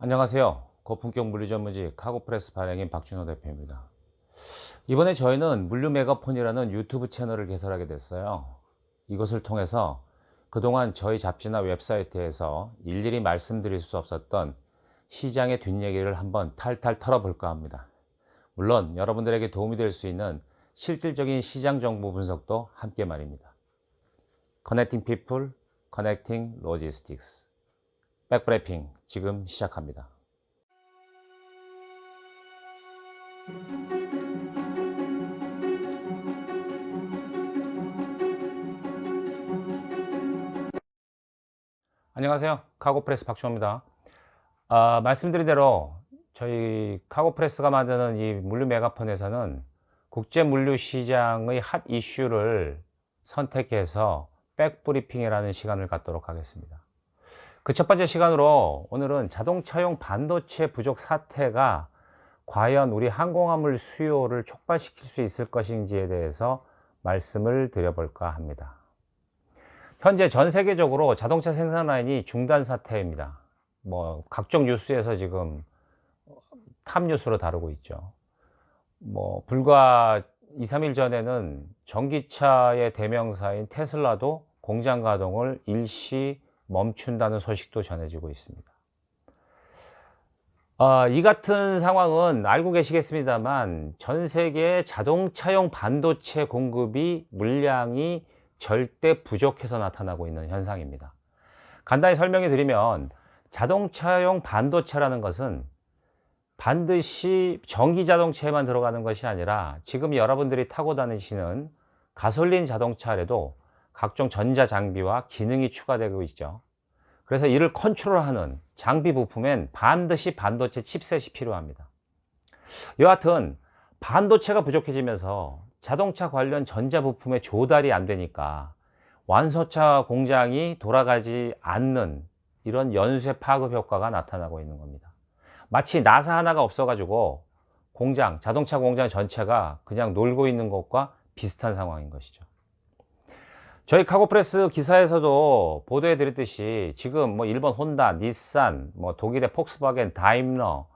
안녕하세요. 고품격 물류 전문직 카고프레스 발행인 박준호 대표입니다. 이번에 저희는 물류 메가폰이라는 유튜브 채널을 개설하게 됐어요. 이것을 통해서 그동안 저희 잡지나 웹사이트에서 일일이 말씀드릴 수 없었던 시장의 뒷얘기를 한번 탈탈 털어볼까 합니다. 물론 여러분들에게 도움이 될 수 있는 실질적인 시장 정보 분석도 함께 말입니다. Connecting People, Connecting Logistics. 백브리핑 지금 시작합니다. 안녕하세요. 카고프레스 박준호입니다. 말씀드린 대로 저희 카고프레스가 만드는 이 물류 메가폰에서는 국제 물류 시장의 핫 이슈를 선택해서 백브리핑이라는 시간을 갖도록 하겠습니다. 그 첫 번째 시간으로 오늘은 자동차용 반도체 부족 사태가 과연 우리 항공화물 수요를 촉발시킬 수 있을 것인지에 대해서 말씀을 드려볼까 합니다. 현재 전 세계적으로 자동차 생산 라인이 중단 사태입니다. 각종 뉴스에서 지금 탑 뉴스로 다루고 있죠. 불과 2, 3일 전에는 전기차의 대명사인 테슬라도 공장 가동을 일시 멈춘다는 소식도 전해지고 있습니다. 이 같은 상황은 알고 계시겠습니다만 전 세계 자동차용 반도체 공급이 물량이 절대 부족해서 나타나고 있는 현상입니다. 간단히 설명해 드리면 자동차용 반도체라는 것은 반드시 전기 자동차에만 들어가는 것이 아니라 지금 여러분들이 타고 다니시는 가솔린 자동차에도 각종 전자 장비와 기능이 추가되고 있죠. 그래서 이를 컨트롤하는 장비 부품엔 반드시 반도체 칩셋이 필요합니다. 여하튼 반도체가 부족해지면서 자동차 관련 전자 부품의 조달이 안 되니까 완소차 공장이 돌아가지 않는 이런 연쇄 파급 효과가 나타나고 있는 겁니다. 마치 나사 하나가 없어가지고 자동차 공장 전체가 그냥 놀고 있는 것과 비슷한 상황인 것이죠. 저희 카고프레스 기사에서도 보도해 드렸듯이 지금 일본 혼다, 닛산, 독일의 폭스바겐, 다임러,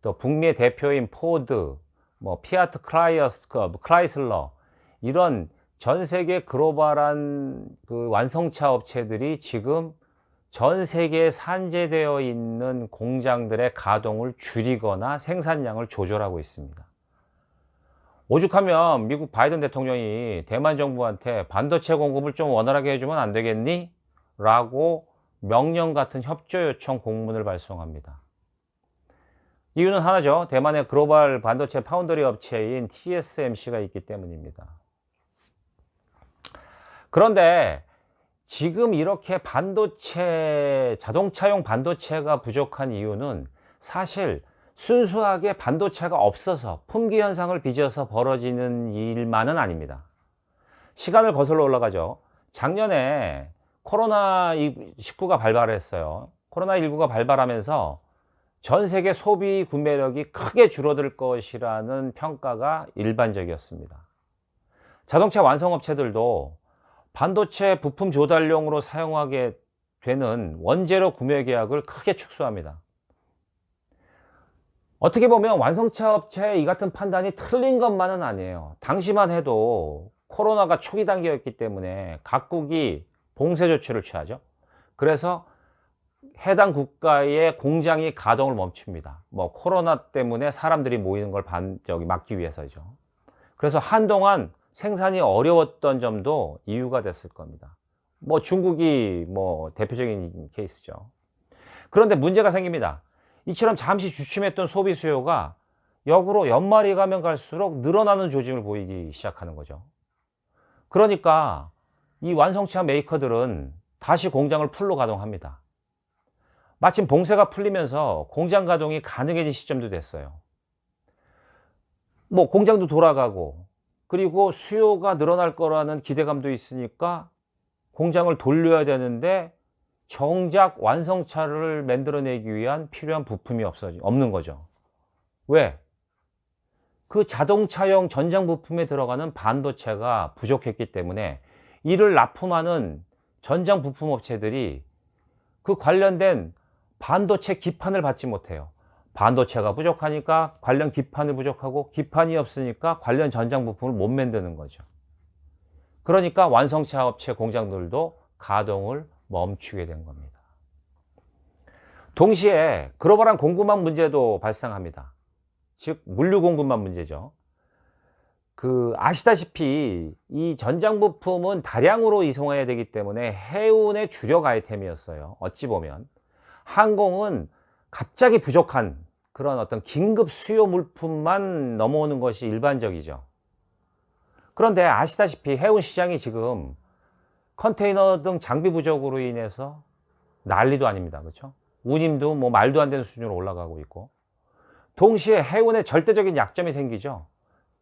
또 북미의 대표인 포드, 피아트 크라이슬러 이런 전 세계 글로벌한 그 완성차 업체들이 지금 전 세계에 산재되어 있는 공장들의 가동을 줄이거나 생산량을 조절하고 있습니다. 오죽하면 미국 바이든 대통령이 대만 정부한테 반도체 공급을 좀 원활하게 해주면 안 되겠니? 라고 명령 같은 협조 요청 공문을 발송합니다. 이유는 하나죠. 대만의 글로벌 반도체 파운드리 업체인 TSMC가 있기 때문입니다. 그런데 지금 이렇게 자동차용 반도체가 부족한 이유는 사실 순수하게 반도체가 없어서 품귀 현상을 빚어서 벌어지는 일만은 아닙니다. 시간을 거슬러 올라가죠. 작년에 코로나19가 발발했어요. 코로나19가 발발하면서 전 세계 소비 구매력이 크게 줄어들 것이라는 평가가 일반적이었습니다. 자동차 완성업체들도 반도체 부품 조달용으로 사용하게 되는 원재료 구매 계약을 크게 축소합니다. 어떻게 보면 완성차 업체의 이 같은 판단이 틀린 것만은 아니에요. 당시만 해도 코로나가 초기 단계였기 때문에 각국이 봉쇄 조치를 취하죠. 그래서 해당 국가의 공장이 가동을 멈춥니다. 코로나 때문에 사람들이 모이는 걸 막기 위해서죠. 그래서 한동안 생산이 어려웠던 점도 이유가 됐을 겁니다. 중국이 대표적인 케이스죠. 그런데 문제가 생깁니다. 이처럼 잠시 주춤했던 소비 수요가 역으로 연말이 가면 갈수록 늘어나는 조짐을 보이기 시작하는 거죠. 그러니까 이 완성차 메이커들은 다시 공장을 풀로 가동합니다. 마침 봉쇄가 풀리면서 공장 가동이 가능해진 시점도 됐어요. 공장도 돌아가고 그리고 수요가 늘어날 거라는 기대감도 있으니까 공장을 돌려야 되는데 정작 완성차를 만들어내기 위한 필요한 부품이 없는 거죠. 왜? 그 자동차용 전장 부품에 들어가는 반도체가 부족했기 때문에 이를 납품하는 전장 부품 업체들이 그 관련된 반도체 기판을 받지 못해요. 반도체가 부족하니까 관련 기판이 부족하고, 기판이 없으니까 관련 전장 부품을 못 만드는 거죠. 그러니까 완성차 업체 공장들도 가동을 멈추게 된 겁니다. 동시에 글로벌한 공급망 문제도 발생합니다. 즉 물류 공급망 문제죠. 아시다시피 이 전장 부품은 다량으로 이송해야 되기 때문에 해운의 주력 아이템이었어요. 어찌 보면 항공은 갑자기 부족한 그런 어떤 긴급 수요 물품만 넘어오는 것이 일반적이죠. 그런데 아시다시피 해운 시장이 지금 컨테이너 등 장비 부족으로 인해서 난리도 아닙니다. 그렇죠? 운임도 뭐 말도 안 되는 수준으로 올라가고 있고, 동시에 해운에 절대적인 약점이 생기죠.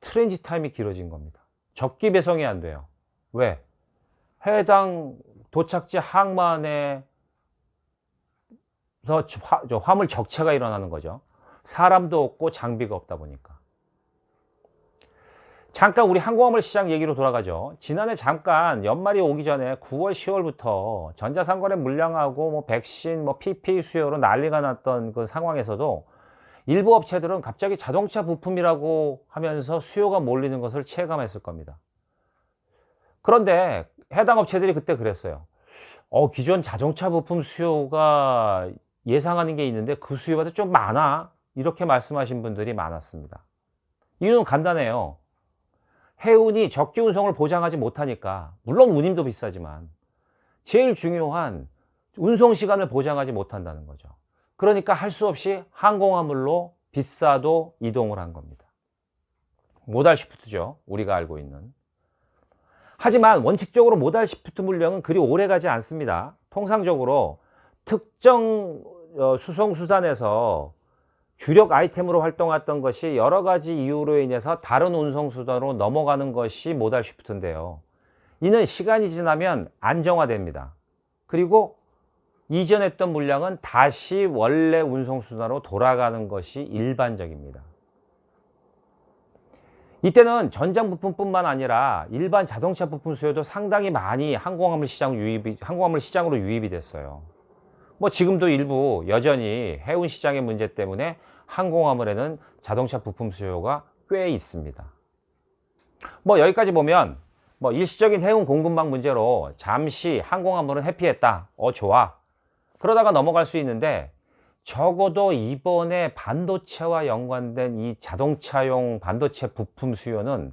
트랜짓 타임이 길어진 겁니다. 적기 배송이 안 돼요. 왜? 해당 도착지 항만에서 화물 적체가 일어나는 거죠. 사람도 없고 장비가 없다 보니까. 잠깐 우리 항공화물 시장 얘기로 돌아가죠. 지난해 잠깐 연말이 오기 전에 9월, 10월부터 전자상거래 물량하고 뭐 백신, 뭐 PPE 수요로 난리가 났던 그 상황에서도 일부 업체들은 갑자기 자동차 부품이라고 하면서 수요가 몰리는 것을 체감했을 겁니다. 그런데 해당 업체들이 그때 그랬어요. 기존 자동차 부품 수요가 예상하는 게 있는데 그 수요보다 좀 많아. 이렇게 말씀하신 분들이 많았습니다. 이유는 간단해요. 해운이 적기 운송을 보장하지 못하니까, 물론 운임도 비싸지만 제일 중요한 운송 시간을 보장하지 못한다는 거죠. 그러니까 할 수 없이 항공화물로 비싸도 이동을 한 겁니다. 모달 쉬프트죠. 우리가 알고 있는. 하지만 원칙적으로 모달 쉬프트 물량은 그리 오래 가지 않습니다. 통상적으로 특정 수송수단에서 주력 아이템으로 활동했던 것이 여러 가지 이유로 인해서 다른 운송수단으로 넘어가는 것이 모달 쉬프트인데요. 이는 시간이 지나면 안정화됩니다. 그리고 이전했던 물량은 다시 원래 운송수단으로 돌아가는 것이 일반적입니다. 이때는 전장 부품뿐만 아니라 일반 자동차 부품 수요도 상당히 많이 항공화물 시장으로 유입이 됐어요. 뭐 지금도 일부 여전히 해운 시장의 문제 때문에 항공화물에는 자동차 부품 수요가 꽤 있습니다. 뭐 여기까지 보면 뭐 일시적인 해운 공급망 문제로 잠시 항공화물은 회피했다. 좋아. 그러다가 넘어갈 수 있는데, 적어도 이번에 반도체와 연관된 이 자동차용 반도체 부품 수요는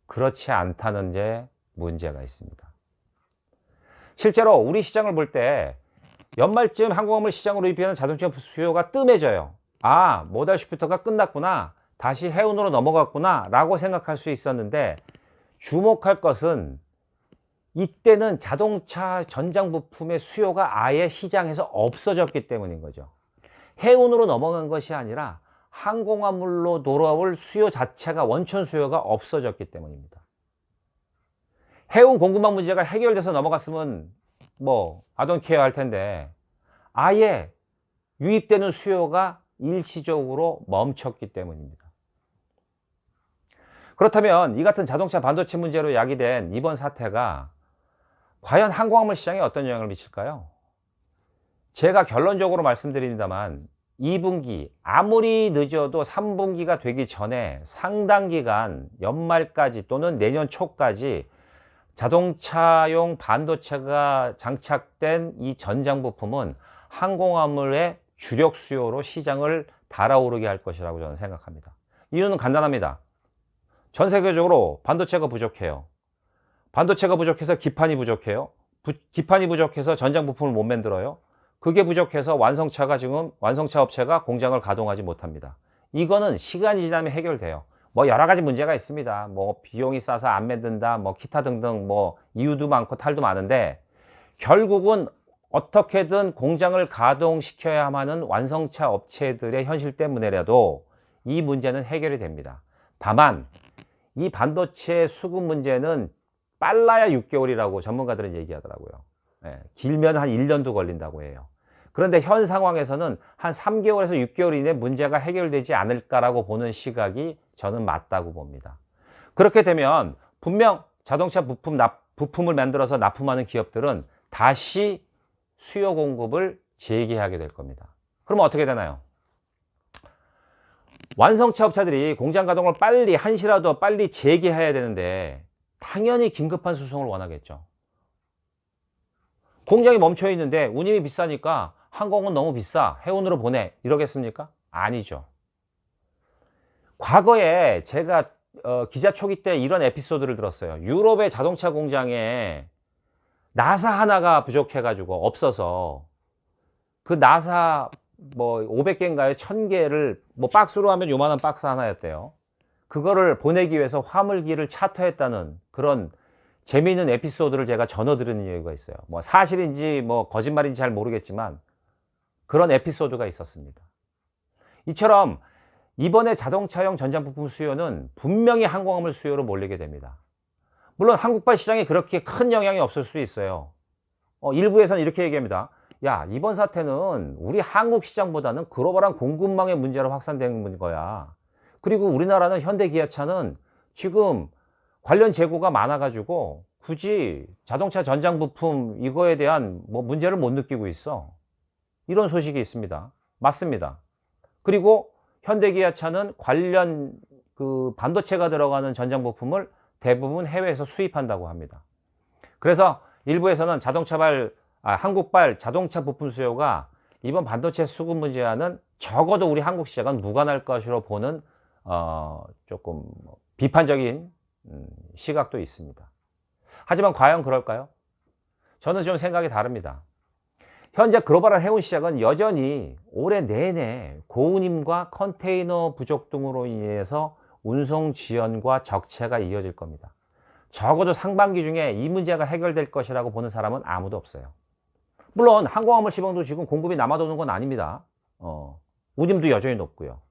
그렇지 않다는 데 문제가 있습니다. 실제로 우리 시장을 볼 때 연말쯤 항공화물 시장으로 입히는 자동차 수요가 뜸해져요. 모달 쉬프트가 끝났구나, 다시 해운으로 넘어갔구나 라고 생각할 수 있었는데, 주목할 것은 이때는 자동차 전장 부품의 수요가 아예 시장에서 없어졌기 때문인 거죠. 해운으로 넘어간 것이 아니라 항공화물로 돌아올 수요 자체가, 원천 수요가 없어졌기 때문입니다. 해운 공급망 문제가 해결돼서 넘어갔으면 뭐 아돈 케어 할 텐데, 아예 유입되는 수요가 일시적으로 멈췄기 때문입니다. 그렇다면 이 같은 자동차 반도체 문제로 야기된 이번 사태가 과연 항공화물 시장에 어떤 영향을 미칠까요? 제가 결론적으로 말씀드립니다만 2분기, 아무리 늦어도 3분기가 되기 전에 상당 기간 연말까지 또는 내년 초까지 자동차용 반도체가 장착된 이 전장 부품은 항공화물의 주력 수요로 시장을 달아오르게 할 것이라고 저는 생각합니다. 이유는 간단합니다. 전 세계적으로 반도체가 부족해요. 반도체가 부족해서 기판이 부족해요. 기판이 부족해서 전장 부품을 못 만들어요. 그게 부족해서 완성차 업체가 공장을 가동하지 못합니다. 이거는 시간이 지나면 해결돼요. 뭐 여러 가지 문제가 있습니다. 뭐 비용이 싸서 안 만든다, 뭐 기타 등등 뭐 이유도 많고 탈도 많은데, 결국은 어떻게든 공장을 가동시켜야 하는 완성차 업체들의 현실 때문에라도 이 문제는 해결이 됩니다. 다만 이 반도체 수급 문제는 빨라야 6개월이라고 전문가들은 얘기하더라고요. 길면 한 1년도 걸린다고 해요. 그런데 현 상황에서는 한 3개월에서 6개월 이내 문제가 해결되지 않을까라고 보는 시각이 저는 맞다고 봅니다. 그렇게 되면 분명 자동차 부품을 만들어서 납품하는 기업들은 다시 수요 공급을 재개하게 될 겁니다. 그러면 어떻게 되나요? 완성차 업체들이 공장 가동을 빨리 한시라도 빨리 재개해야 되는데 당연히 긴급한 수송을 원하겠죠. 공장이 멈춰 있는데 운임이 비싸니까 항공은 너무 비싸, 해운으로 보내, 이러겠습니까? 아니죠. 과거에 제가 기자 초기 때 이런 에피소드를 들었어요. 유럽의 자동차 공장에 나사 하나가 부족해가지고 없어서 그 나사 뭐 500개인가요? 1000개를 뭐 박스로 하면 요만한 박스 하나였대요. 그거를 보내기 위해서 화물기를 차터했다는 그런 재미있는 에피소드를 제가 전해 들은 이유가 있어요. 뭐 사실인지 뭐 거짓말인지 잘 모르겠지만 그런 에피소드가 있었습니다. 이처럼 이번에 자동차용 전장 부품 수요는 분명히 항공화물 수요로 몰리게 됩니다. 물론 한국발 시장에 그렇게 큰 영향이 없을 수 있어요. 일부에서는 이렇게 얘기합니다. 야, 이번 사태는 우리 한국 시장보다는 글로벌한 공급망의 문제로 확산된 거야. 그리고 우리나라는 현대 기아차는 지금 관련 재고가 많아가지고 굳이 자동차 전장 부품 이거에 대한 뭐 문제를 못 느끼고 있어. 이런 소식이 있습니다. 맞습니다. 그리고 현대 기아차는 관련 그 반도체가 들어가는 전장 부품을 대부분 해외에서 수입한다고 합니다. 그래서 일부에서는 한국발 자동차 부품 수요가 이번 반도체 수급 문제와는 적어도 우리 한국 시장은 무관할 것으로 보는 조금 비판적인 시각도 있습니다. 하지만 과연 그럴까요? 저는 좀 생각이 다릅니다. 현재 글로벌한 해운 시장은 여전히 올해 내내 고운임과 컨테이너 부족 등으로 인해서 운송 지연과 적체가 이어질 겁니다. 적어도 상반기 중에 이 문제가 해결될 것이라고 보는 사람은 아무도 없어요. 물론 항공화물 시장도 지금 공급이 남아도는 건 아닙니다. 운임도 여전히 높고요.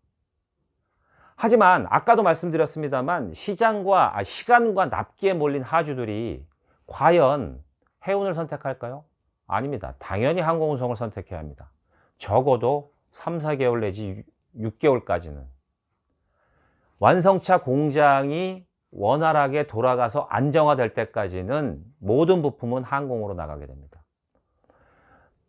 하지만 아까도 말씀드렸습니다만 시간과 납기에 몰린 하주들이 과연 해운을 선택할까요? 아닙니다. 당연히 항공운송을 선택해야 합니다. 적어도 3, 4개월 내지 6개월까지는. 완성차 공장이 원활하게 돌아가서 안정화될 때까지는 모든 부품은 항공으로 나가게 됩니다.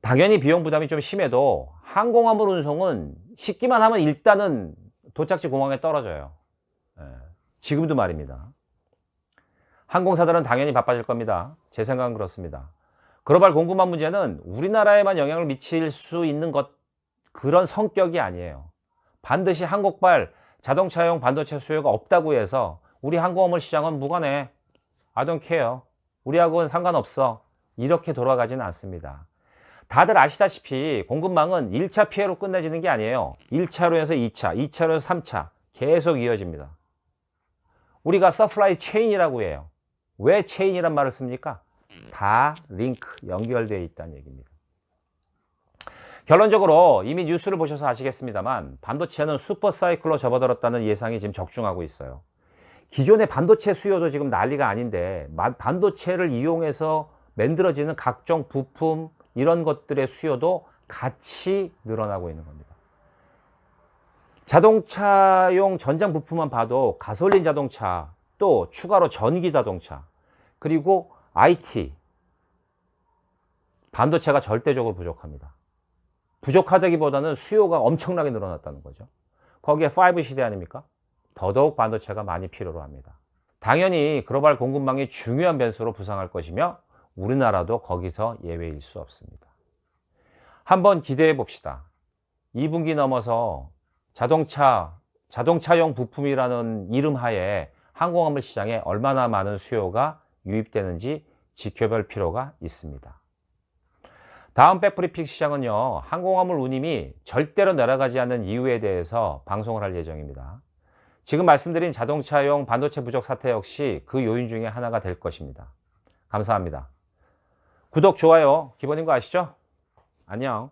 당연히 비용 부담이 좀 심해도 항공화물 운송은 싣기만 하면 일단은 도착지 공항에 떨어져요. 지금도 말입니다. 항공사들은 당연히 바빠질 겁니다. 제 생각은 그렇습니다. 글로벌 공급망 문제는 우리나라에만 영향을 미칠 수 있는 그런 성격이 아니에요. 반드시 한국발 자동차용 반도체 수요가 없다고 해서 우리 항공화물 시장은 무관해. I don't care. 우리하고는 상관없어. 이렇게 돌아가지는 않습니다. 다들 아시다시피 공급망은 1차 피해로 끝내지는 게 아니에요. 1차로에서 2차, 2차로에서 3차 계속 이어집니다. 우리가 서플라이 체인이라고 해요. 왜 체인이란 말을 씁니까? 다 링크, 연결되어 있다는 얘기입니다. 결론적으로 이미 뉴스를 보셔서 아시겠습니다만 반도체는 슈퍼사이클로 접어들었다는 예상이 지금 적중하고 있어요. 기존의 반도체 수요도 지금 난리가 아닌데 반도체를 이용해서 만들어지는 각종 부품 이런 것들의 수요도 같이 늘어나고 있는 겁니다. 자동차용 전장 부품만 봐도 가솔린 자동차, 또 추가로 전기 자동차, 그리고 IT, 반도체가 절대적으로 부족합니다. 부족하다기보다는 수요가 엄청나게 늘어났다는 거죠. 거기에 5 시대 아닙니까? 더더욱 반도체가 많이 필요로 합니다. 당연히 글로벌 공급망이 중요한 변수로 부상할 것이며 우리나라도 거기서 예외일 수 없습니다. 한번 기대해 봅시다. 2분기 넘어서 자동차용 부품이라는 이름 하에 항공화물 시장에 얼마나 많은 수요가 유입되는지 지켜볼 필요가 있습니다. 다음 백브리핑 시장은요, 항공화물 운임이 절대로 내려가지 않는 이유에 대해서 방송을 할 예정입니다. 지금 말씀드린 자동차용 반도체 부족 사태 역시 그 요인 중에 하나가 될 것입니다. 감사합니다. 구독, 좋아요 기본인 거 아시죠? 안녕.